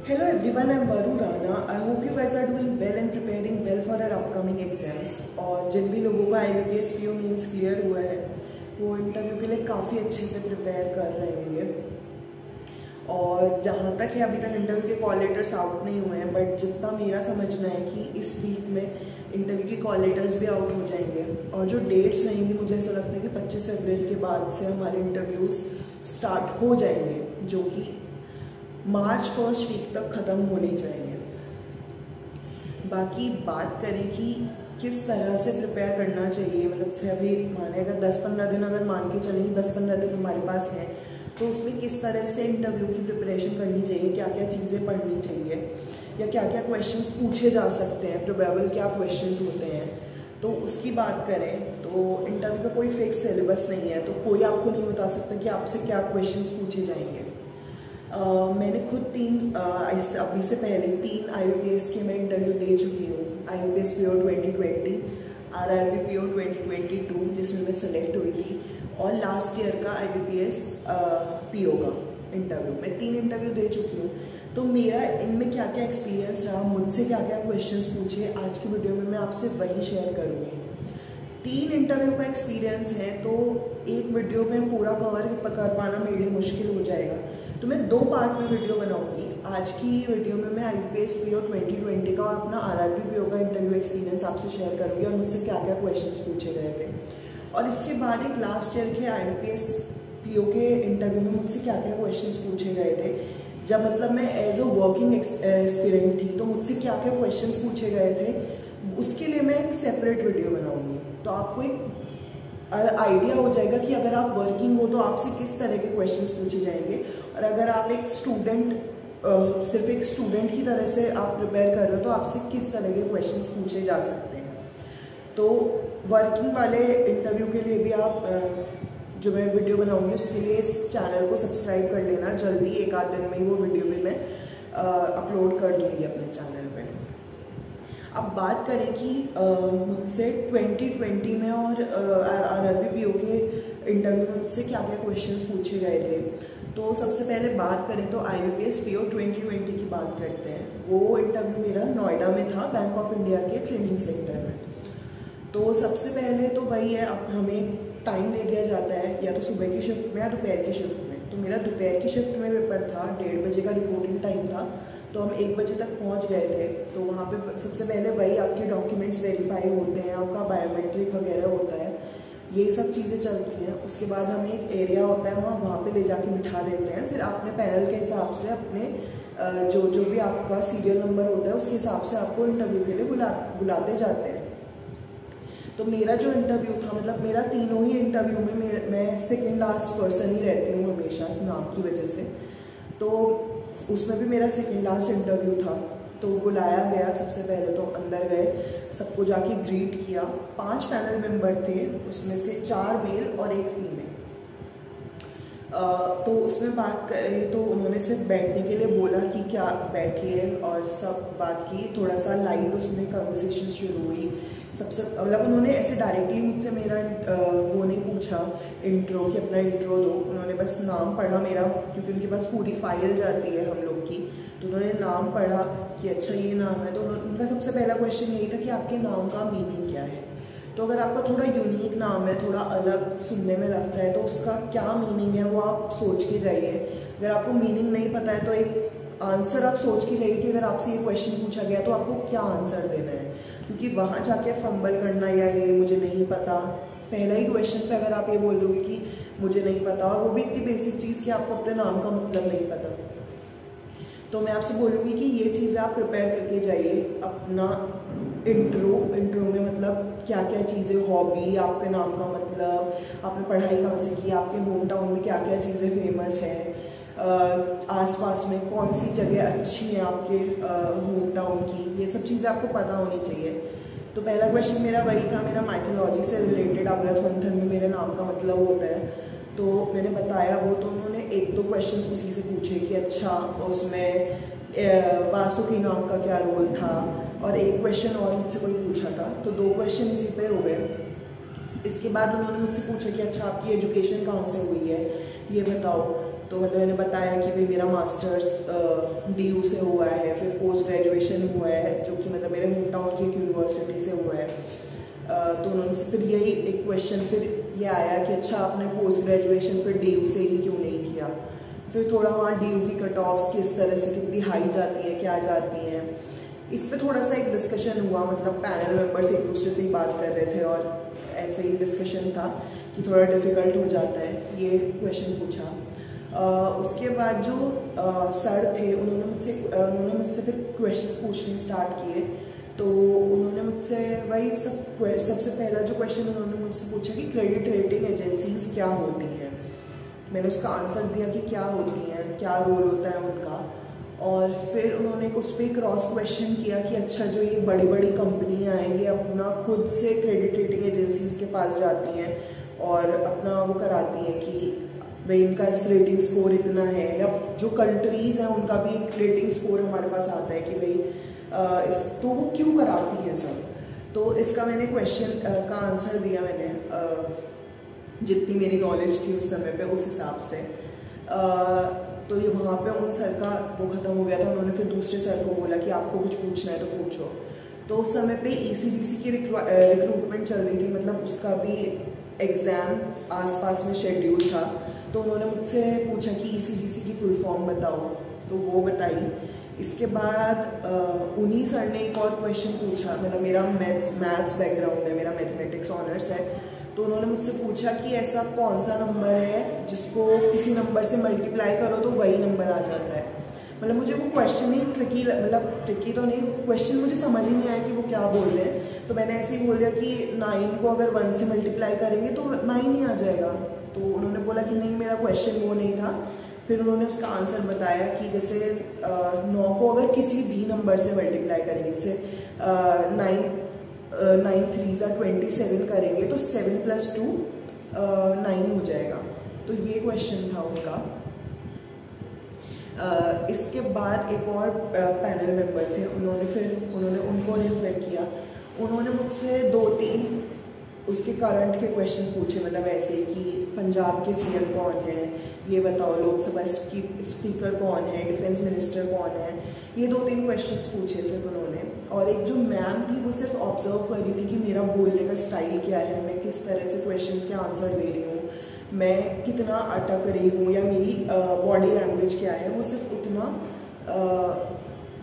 Hello everyone, I'm Varu Rana. I hope you guys are doing well and preparing well for our upcoming exams. और जिन भी लोगों का IBPS PO means clear हुआ है वो interview के लिए काफ़ी अच्छे से प्रिपेयर कर रहे होंगे। और जहाँ तक है अभी तक इंटरव्यू के कॉल लेटर्स आउट नहीं हुए हैं, बट जितना मेरा समझना है कि इस वीक में इंटरव्यू के कॉल लेटर्स भी आउट हो जाएंगे। और जो डेट्स रहेंगे मुझे ऐसा लगता है कि 25 फरवरी के बाद से हमारे इंटरव्यूज़ स्टार्ट हो जाएंगे, जो कि मार्च फर्स्ट वीक तक ख़त्म होने चाहिए। बाकी बात करें कि किस तरह से प्रिपेयर करना चाहिए, मतलब से अभी माने अगर 10-15 दिन अगर मान के चलेंगे 10-15 दिन हमारे पास हैं, तो उसमें किस तरह से इंटरव्यू की प्रिपरेशन करनी चाहिए, क्या क्या चीज़ें पढ़नी चाहिए या क्या क्या क्वेश्चंस पूछे जा सकते हैं, प्रोबेबल क्या क्वेश्चंस होते हैं। तो उसकी बात करें तो इंटरव्यू का कोई फिक्स सिलेबस नहीं है, तो कोई आपको नहीं बता सकता कि आपसे क्या क्वेश्चंस पूछे जाएंगे। मैंने खुद अभी से पहले 3 IBPS के मैं इंटरव्यू दे चुकी हूँ। IBPS PO 2020, RRB PO 2022 जिसमें मैं सेलेक्ट हुई थी, और लास्ट ईयर का IBPS PO का इंटरव्यू। मैं 3 इंटरव्यू दे चुकी हूँ। तो मेरा इनमें क्या क्या एक्सपीरियंस रहा, मुझसे क्या क्या क्वेश्चंस पूछे, आज की वीडियो में मैं आपसे वही शेयर करूँगी। 3 इंटरव्यू का एक्सपीरियंस है तो एक वीडियो में पूरा कवर कर पाना मेरे लिए मुश्किल हो जाएगा, तो मैं 2 पार्ट में वीडियो बनाऊंगी। आज की वीडियो में मैं IBPS PO 2020 का और अपना RRB PO का इंटरव्यू एक्सपीरियंस आपसे शेयर करूंगी और मुझसे क्या क्या क्वेश्चंस पूछे गए थे। और इसके बाद एक लास्ट ईयर के IBPS PO के इंटरव्यू में मुझसे क्या क्या क्वेश्चंस पूछे गए थे, जब मतलब मैं एज अ वर्किंग एक्सपीरियंस थी तो मुझसे क्या क्या क्वेश्चंस पूछे गए थे, उसके लिए मैं एक सेपरेट वीडियो बनाऊँगी। तो आपको एक आइडिया हो जाएगा कि अगर आप वर्किंग हो तो आपसे किस तरह के क्वेश्चंस पूछे जाएंगे, और अगर आप एक सिर्फ एक स्टूडेंट की तरह से आप प्रिपेयर कर रहे हो तो आपसे किस तरह के क्वेश्चंस पूछे जा सकते हैं। तो वर्किंग वाले इंटरव्यू के लिए भी आप जो मैं वीडियो बनाऊंगी उसके लिए इस चैनल को सब्सक्राइब कर लेना। जल्दी 1-8 दिन में ही वो वीडियो भी मैं अपलोड कर दूँगी अपने चैनल पर। अब बात करें कि मुझसे 2020 में और RRB PO के इंटरव्यू में मुझसे क्या क्या क्वेश्चंस पूछे गए थे। तो सबसे पहले बात करें तो IBPS PO 2020 की बात करते हैं। वो इंटरव्यू मेरा नोएडा में था, बैंक ऑफ इंडिया के ट्रेनिंग सेंटर में। तो सबसे पहले तो वही है, अब हमें टाइम दे दिया जाता है या तो सुबह की शिफ्ट में या दोपहर की शिफ्ट में। तो मेरा दोपहर की शिफ्ट में पेपर था, 1:30 बजे का रिपोर्टिंग टाइम था, तो हम 1 बजे तक पहुंच गए थे। तो वहाँ पे सबसे पहले वही आपके डॉक्यूमेंट्स वेरीफाई होते हैं, आपका बायोमेट्रिक वगैरह होता है, ये सब चीज़ें चलती हैं। उसके बाद हमें एक एरिया होता है, वहाँ पे ले जाके बिठा देते हैं। फिर अपने पैनल के हिसाब से अपने जो भी आपका सीरियल नंबर होता है उसके हिसाब से आपको इंटरव्यू के लिए बुलाते जाते हैं। तो मेरा जो इंटरव्यू था, मतलब मेरा तीनों ही इंटरव्यू में मैं सेकेंड लास्ट पर्सन ही रहती हूँ हमेशा नाम की वजह से। तो उसमें भी मेरा सेकेंड लास्ट इंटरव्यू था। तो बुलाया गया, सबसे पहले तो अंदर गए, सबको जाके ग्रीट किया। 5 पैनल मेंबर थे, उसमें से 4 मेल और 1 फीमेल। तो उसमें बात करें तो उन्होंने सिर्फ बैठने के लिए बोला कि क्या बैठिए, और सब बात की। थोड़ा सा लाइट उसमें कन्वर्सेशन शुरू हुई। सबसे मतलब उन्होंने ऐसे डायरेक्टली मुझसे मेरा वो नहीं पूछा इंट्रो कि अपना इंट्रो दो। उन्होंने बस नाम पढ़ा मेरा, क्योंकि उनके पास पूरी फाइल जाती है हम लोग की। तो उन्होंने नाम पढ़ा कि अच्छा ये नाम है। तो उनका सबसे पहला क्वेश्चन यही था कि आपके नाम का मीनिंग क्या है। तो अगर आपका थोड़ा यूनिक नाम है, थोड़ा अलग सुनने में लगता है, तो उसका क्या मीनिंग है वो आप सोच के जाइए। अगर आपको मीनिंग नहीं पता है तो एक आंसर आप सोच के जाइए कि अगर आपसे ये क्वेश्चन पूछा गया तो आपको क्या आंसर देना है, क्योंकि वहाँ जाके फंबल करना या ये मुझे नहीं पता, पहला ही क्वेश्चन पे अगर आप ये बोल दोगे कि मुझे नहीं पता, और वो भी इतनी बेसिक चीज़ कि आपको अपने नाम का मतलब नहीं पता, तो मैं आपसे बोलूँगी कि ये चीज़ें आप प्रिपेयर करके जाइए। अपना इंट्रो में मतलब क्या क्या चीज़ें, हॉबी, आपके नाम का मतलब, आपने पढ़ाई कहाँ से की, आपके होम टाउन में क्या क्या चीज़ें फेमस है, आसपास में कौन सी जगह अच्छी है आपके होम टाउन की, ये सब चीज़ें आपको पता होनी चाहिए। तो पहला क्वेश्चन मेरा वही था, मेरा माइथोलॉजी से रिलेटेड, अमृत मंथन में मेरे नाम का मतलब होता है। तो मैंने बताया वो, तो उन्होंने 1-2 क्वेश्चन उसी से पूछे कि अच्छा उसमें वासुकी नाग का क्या रोल था, और 1 क्वेश्चन और मुझसे कोई पूछा था। तो 2 क्वेश्चन इसी पे हो गए। इसके बाद उन्होंने मुझसे पूछा कि अच्छा आपकी एजुकेशन कहाँ से हुई है ये बताओ। तो तो मतलब मैंने बताया कि भाई मेरा मास्टर्स DU से हुआ है, फिर पोस्ट ग्रेजुएशन हुआ है जो कि मतलब मेरे होम टाउन की एक यूनिवर्सिटी से हुआ है। तो उन्होंने से फिर यही एक क्वेश्चन फिर ये आया कि अच्छा आपने पोस्ट ग्रेजुएशन फिर DU से ही क्यों नहीं किया। फिर थोड़ा वहाँ DU की कट ऑफ्स किस तरह से कितनी हाई जाती हैं, क्या जाती हैं, इस पे थोड़ा सा एक डिस्कशन हुआ। मतलब पैनल मेंबर्स एक दूसरे से ही बात कर रहे थे और ऐसे ही डिस्कशन था कि थोड़ा डिफ़िकल्ट हो जाता है, ये क्वेश्चन पूछा। उसके बाद जो सर थे उन्होंने मुझसे फिर क्वेश्चन पूछने स्टार्ट किए। तो उन्होंने मुझसे वही सबसे पहला जो क्वेश्चन उन्होंने मुझसे पूछा कि क्रेडिट रेटिंग एजेंसीज क्या होती हैं। मैंने उसका आंसर दिया कि क्या होती हैं, क्या रोल होता है उनका। और फिर उन्होंने उस पर क्रॉस क्वेश्चन किया कि अच्छा जो ये बड़ी बड़ी कंपनियां हैं ये अपना खुद से क्रेडिट रेटिंग एजेंसीज के पास जाती हैं और अपना वो कराती हैं कि भाई इनका रेटिंग स्कोर इतना है, या जो कंट्रीज़ हैं उनका भी एक रेटिंग स्कोर हमारे पास आता है कि भाई तो वो क्यों कराती है सब। तो इसका मैंने क्वेश्चन का आंसर दिया मैंने जितनी मेरी नॉलेज थी उस समय पे उस हिसाब से। तो ये वहाँ पे उन सर का वो ख़त्म हो गया था। उन्होंने फिर दूसरे सर को बोला कि आपको कुछ पूछना है तो पूछो। तो उस समय पे ECGC की रिक्रूटमेंट चल रही थी, मतलब उसका भी एग्ज़ाम आसपास में शेड्यूल था। तो उन्होंने मुझसे पूछा कि ECGC की फुल फॉर्म बताओ, तो वो बताई। इसके बाद उन्हीं सर ने एक और क्वेश्चन पूछा। मतलब मेरा मैथ्स बैकग्राउंड है, मेरा मैथमेटिक्स ऑनर्स है। तो उन्होंने मुझसे पूछा कि ऐसा कौन सा नंबर है जिसको किसी नंबर से मल्टीप्लाई करो तो वही नंबर आ जाता है। मतलब मुझे वो क्वेश्चन ही ट्रिकी तो नहीं, क्वेश्चन मुझे समझ ही नहीं आया कि वो क्या बोल रहे हैं। तो मैंने ऐसे ही बोल दिया कि 9 को अगर 1 से मल्टीप्लाई करेंगे तो 9 ही आ जाएगा। तो उन्होंने बोला कि नहीं, मेरा क्वेश्चन वो नहीं था। फिर उन्होंने उसका आंसर बताया कि जैसे 9 को अगर किसी भी नंबर से मल्टीप्लाई करेंगे, जैसे 9 3 27 करेंगे तो 7 + 2 9 हो जाएगा। तो ये क्वेश्चन था उनका। इसके बाद एक और पैनल मेंबर थे, उन्होंने उनको रेफर किया। उन्होंने मुझसे 2-3 उसके करंट के क्वेश्चन पूछे। मतलब ऐसे कि पंजाब के CM कौन है, ये बताओ, लोकसभा स्पीकर कौन है, डिफेंस मिनिस्टर कौन है, ये 2-3 क्वेश्चंस पूछे सिर्फ उन्होंने। और एक जो मैम थी वो सिर्फ ऑब्जर्व कर रही थी कि मेरा बोलने का स्टाइल क्या है, मैं किस तरह से क्वेश्चंस के आंसर दे रही हूँ, मैं कितना अटक रही हूँ, या मेरी बॉडी लैंग्वेज क्या है, वो सिर्फ उतना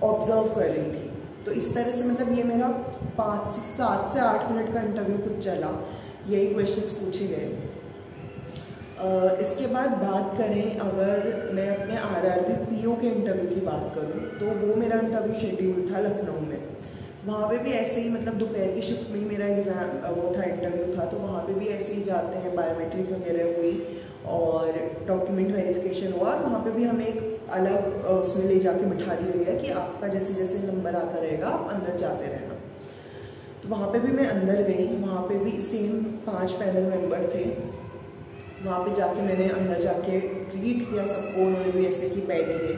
ऑब्जर्व कर रही थी। तो इस तरह से मतलब ये मेरा 7 से 8 मिनट का इंटरव्यू कुछ चला, यही क्वेश्चंस पूछे गए। इसके बाद बात करें अगर मैं अपने RRB PO के इंटरव्यू की बात करूं, तो वो मेरा इंटरव्यू शेड्यूल था लखनऊ में। वहाँ पे भी ऐसे ही, मतलब दोपहर की शिफ्ट में ही मेरा एग्ज़ाम वो था, इंटरव्यू था। तो वहाँ पे भी ऐसे ही जाते हैं, बायोमेट्रिक वगैरह हुई और डॉक्यूमेंट वेरिफिकेशन हुआ। और वहाँ पे भी हमें एक अलग उसमें ले जाके बिठा दिया गया कि आपका जैसे जैसे नंबर आता रहेगा आप अंदर जाते रहना। तो वहाँ पे भी मैं अंदर गई, वहाँ पे भी सेम 5 पैनल मेंबर थे। वहाँ पे जाके मैंने अंदर जाके ग्रीट किया सबको, उन्होंने भी ऐसे कि बैठिए।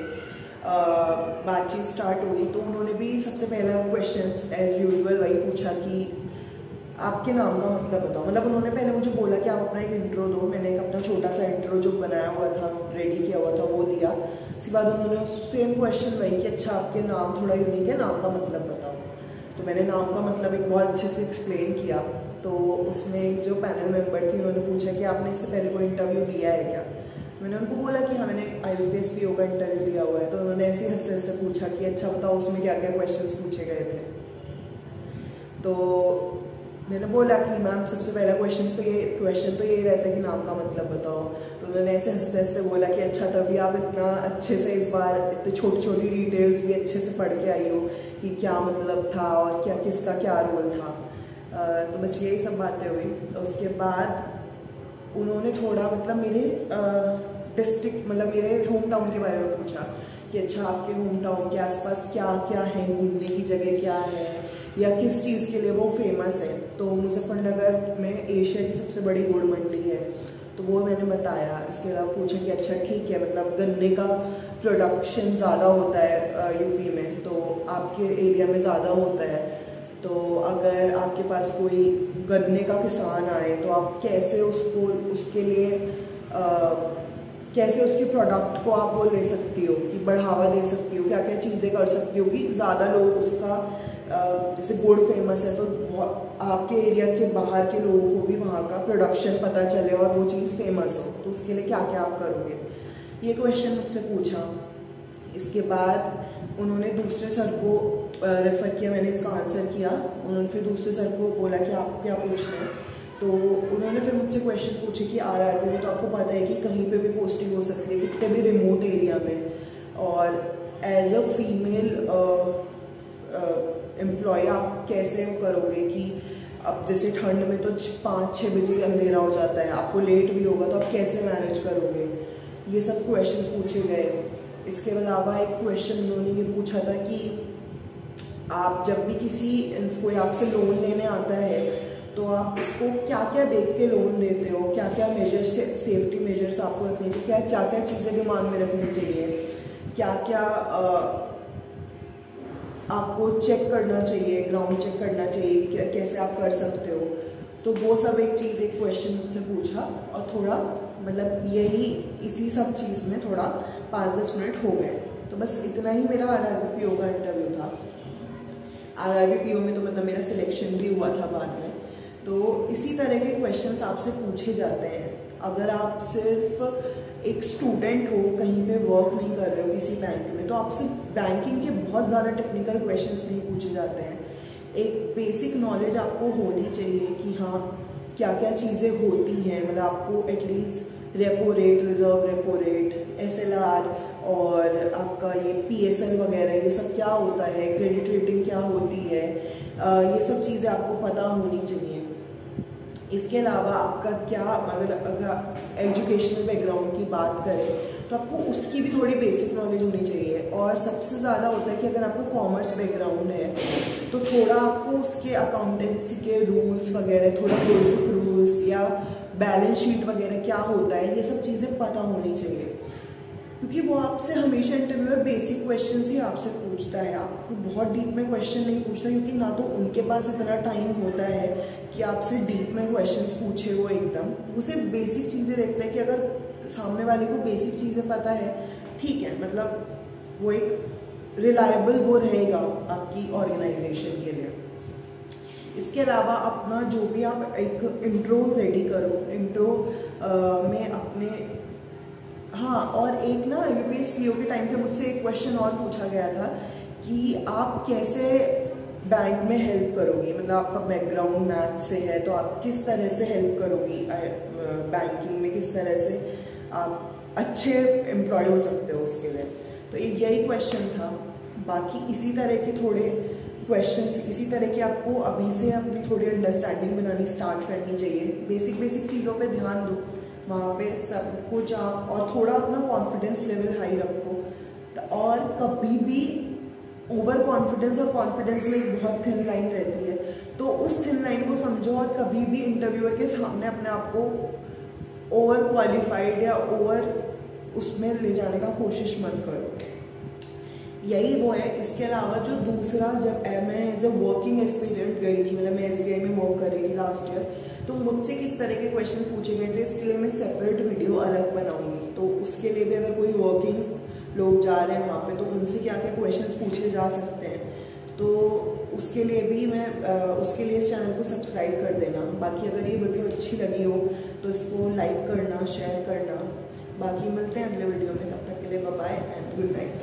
बातचीत स्टार्ट हुई तो उन्होंने भी सबसे पहला क्वेश्चन एज यूजुअल वही पूछा कि आपके नाम का मतलब बताओ। मतलब उन्होंने पहले मुझे बोला कि आप अपना एक इंट्रो दो। मैंने एक अपना छोटा सा इंट्रो जो बनाया हुआ था, रेडी किया हुआ था, वो दिया। उसके बाद उन्होंने सेम क्वेश्चन वही कि अच्छा आपके नाम थोड़ा यूनिक है, नाम का मतलब बताओ। तो मैंने नाम का मतलब एक बहुत अच्छे से एक्सप्लेन किया। तो उसमें जो पैनल मेंबर थी उन्होंने पूछा कि आपने इससे पहले कोई इंटरव्यू दिया है क्या। मैंने उनको बोला कि हाँ, मैंने IBPS PO का इंटरव्यू दिया हुआ है। तो उन्होंने ऐसे हंसते हंसते पूछा कि अच्छा बताओ उसमें क्या क्या क्वेश्चंस पूछे गए थे। तो मैंने बोला कि मैम सबसे पहला क्वेश्चन तो ये रहता है कि नाम का मतलब बताओ। तो उन्होंने ऐसे हंसते हंसते बोला कि अच्छा तभी आप इतना अच्छे से इस बार इतनी छोटी छोटी डिटेल्स भी अच्छे से पढ़ के आई हो कि क्या मतलब था और क्या किसका क्या रोल था। तो बस यही सब बातें हुई। उसके बाद उन्होंने थोड़ा मतलब मेरे डिस्ट्रिक्ट मतलब मेरे होम टाउन के बारे में पूछा कि अच्छा आपके होम टाउन के आसपास क्या क्या है, घूमने की जगह क्या है, या किस चीज़ के लिए वो फेमस है। तो मुजफ्फरनगर में एशिया की सबसे बड़ी गुड़ मंडी है, तो वो मैंने बताया। इसके अलावा पूछा कि अच्छा ठीक है, मतलब गन्ने का प्रोडक्शन ज़्यादा होता है यूपी में, तो आपके एरिया में ज़्यादा होता है। तो अगर आपके पास कोई गन्ने का किसान आए तो आप कैसे उसके लिए कैसे उसके प्रोडक्ट को आप वो ले सकती हो कि बढ़ावा दे सकती हो, क्या क्या चीज़ें कर सकती हो कि ज़्यादा लोग उसका जैसे गुड़ फेमस है तो आपके एरिया के बाहर के लोगों को भी वहाँ का प्रोडक्शन पता चले और वो चीज़ फेमस हो, तो उसके लिए क्या क्या आप करोगे, ये क्वेश्चन मुझसे पूछा। इसके बाद उन्होंने दूसरे सर को रेफ़र किया, मैंने इसका आंसर किया। उन्होंने फिर दूसरे सर को बोला कि आपको क्या पूछना है, तो उन्होंने फिर मुझसे क्वेश्चन पूछे कि आरआरबी में तो आपको पता है कि कहीं पे भी पोस्टिंग हो सकती है, कितने भी रिमोट एरिया में, और एज अ फीमेल एम्प्लॉय आप कैसे वो करोगे कि अब जैसे ठंड में तो 5-6 बजे अंधेरा हो जाता है, आपको लेट भी होगा तो आप कैसे मैनेज करोगे, ये सब क्वेश्चंस पूछे गए। इसके अलावा एक क्वेश्चन उन्होंने ये पूछा था कि आप जब भी कोई आपसे लोन लेने आता है तो आप उसको क्या क्या देख के लोन देते हो, क्या क्या मेजर्स, सेफ्टी मेजर्स आपको रखने चाहिए, क्या क्या चीज़ें दिमाग में रखनी चाहिए, क्या क्या आपको चेक करना चाहिए, ग्राउंड चेक करना चाहिए, कैसे आप कर सकते हो, तो वो सब एक चीज़ एक क्वेश्चन मुझसे पूछा। और थोड़ा मतलब यही इसी सब चीज़ में थोड़ा 5-10 मिनट हो गए, तो बस इतना ही मेरा आरआरबी पीओ का इंटरव्यू था। आरआरबी पीओ में तो मतलब मेरा सिलेक्शन भी हुआ था बाद में। तो इसी तरह के क्वेश्चंस आपसे पूछे जाते हैं। अगर आप सिर्फ एक स्टूडेंट हो, कहीं पे वर्क नहीं कर रहे हो किसी बैंक में, तो आपसे बैंकिंग के बहुत ज़्यादा टेक्निकल क्वेश्चंस नहीं पूछे जाते हैं। एक बेसिक नॉलेज आपको होनी चाहिए कि हाँ क्या क्या चीज़ें होती हैं, मतलब आपको at least repo rate, reserve repo rate, SLR और आपका ये PSL वगैरह, ये सब क्या होता है, क्रेडिट रेटिंग क्या होती है, ये सब चीज़ें आपको पता होनी चाहिए। इसके अलावा आपका क्या, अगर एजुकेशनल बैकग्राउंड की बात करें तो आपको उसकी भी थोड़ी बेसिक नॉलेज होनी चाहिए। और सबसे ज़्यादा होता है कि अगर आपका कॉमर्स बैकग्राउंड है तो थोड़ा आपको उसके अकाउंटेंसी के रूल्स वगैरह, थोड़ा बेसिक रूल्स या बैलेंस शीट वगैरह क्या होता है, ये सब चीज़ें पता होनी चाहिए, क्योंकि वो आपसे हमेशा इंटरव्यूअर बेसिक क्वेश्चंस ही आपसे पूछता है। आपको बहुत डीप में क्वेश्चन नहीं पूछता, क्योंकि ना तो उनके पास इतना टाइम होता है कि आपसे डीप में क्वेश्चंस पूछे वो एकदम। वो सिर्फ बेसिक चीज़ें देखते हैं कि अगर सामने वाले को बेसिक चीज़ें पता है, ठीक है, मतलब वो एक रिलायबल वो रहेगा आपकी ऑर्गेनाइजेशन के लिए। इसके अलावा अपना जो भी आप एक इंट्रो रेडी करो, इंट्रो में अपने, हाँ, और एक ना IBPS PO के टाइम पे मुझसे एक क्वेश्चन और पूछा गया था कि आप कैसे बैंक में हेल्प करोगी, मतलब आपका बैकग्राउंड मैथ से है तो आप किस तरह से हेल्प करोगी बैंकिंग में, किस तरह से आप अच्छे एम्प्लॉय हो सकते हो उसके लिए। तो यही क्वेश्चन था। बाकी इसी तरह के थोड़े क्वेश्चंस, इसी तरह के आपको अभी से अपनी थोड़ी अंडरस्टैंडिंग बनानी स्टार्ट करनी चाहिए। बेसिक चीज़ों पे ध्यान दो, वहाँ पे सब कुछ आप, और थोड़ा अपना कॉन्फिडेंस लेवल हाई रखो। और कभी भी ओवर कॉन्फिडेंस और कॉन्फिडेंस में एक बहुत थिन लाइन रहती है, तो उस थिन लाइन को समझो और कभी भी इंटरव्यूअर के सामने अपने आप को ओवर क्वालिफाइड या ओवर उसमें ले जाने का कोशिश मत करो। यही वो है। इसके अलावा जो दूसरा, जब मैं एज ए वर्किंग एक्सपीरियंट गई थी, मतलब मैं SBI में वर्क कर रही थी लास्ट ईयर, तो मुझसे किस तरह के क्वेश्चन पूछे गए थे, इसके लिए मैं सेपरेट वीडियो अलग बनाऊंगी। तो उसके लिए भी अगर कोई वर्किंग लोग जा रहे हैं वहाँ पे, तो उनसे क्या क्या क्वेश्चंस पूछे जा सकते हैं, तो उसके लिए भी मैं उसके लिए इस चैनल को सब्सक्राइब कर देना। बाकी अगर ये वीडियो अच्छी लगी हो तो इसको लाइक करना, शेयर करना। बाकी मिलते हैं अगले वीडियो में, तब तक के लिए bye bye and good night.